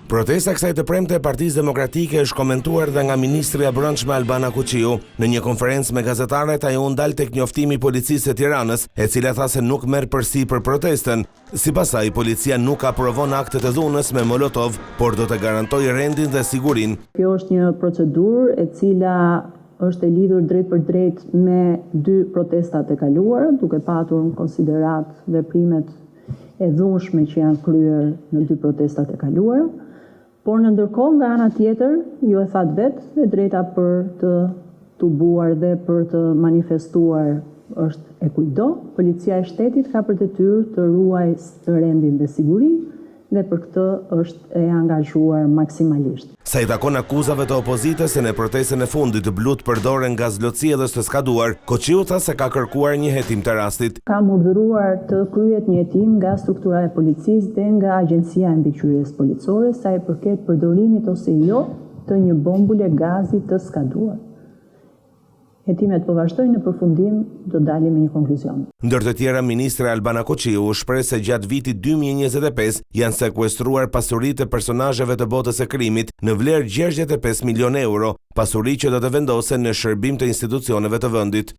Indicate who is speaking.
Speaker 1: Protesta kësaj të premte e Partisë Demokratike është komentuar dhe nga ministri e brendshme Albana Kuqiu. Në një konferencë me gazetarët ajo u ndal tek njoftimi i policisë së Tiranës, e cila tha se nuk merr përsipër protestën. Sipas saj, policia nuk aprovon akte të dhunës me molotov, por do të garantojë rendin dhe sigurinë.
Speaker 2: Kjo është një procedurë e cila është e lidhur drejt për drejt me dy protestat e kaluara, duke patur në konsiderat veprimet e dhunshme që janë kryer në dy protestat e kaluara. Por në ndërkohë, nga ana tjetër, ju e thatë vetë, e drejta për të tubuar dhe për të manifestuar është e kujdo. Policia e shtetit ka për detyrë të ruajë rendin dhe sigurinë, dhe për këtë është e angazhuar maksimalisht.
Speaker 1: Sa i takon akuzave të opozitës se në protestën e fundit blut përdoren gazlotësiedhës të skaduar, Kuqiu tha se ka kërkuar një hetim të rastit.
Speaker 2: Kam urdhëruar të kryhet një hetim nga struktura e policisë dhe nga Agjencia e Mbikëqyrjes Policore sa i përket përdorimit ose jo të një bombule gazi të skaduar. Hetimet po vazhdojnë në përfundim, do dalim me një konkluzion.
Speaker 1: Ndër të tjera, ministri Albana Kuqiu shpreh se gjatë vitit 2025 janë sekuestruar pasuritë e personazheve të botës së krimit në vlerë 65 milion euro, pasuri që do të vendosen në shërbim të institucioneve të vendit.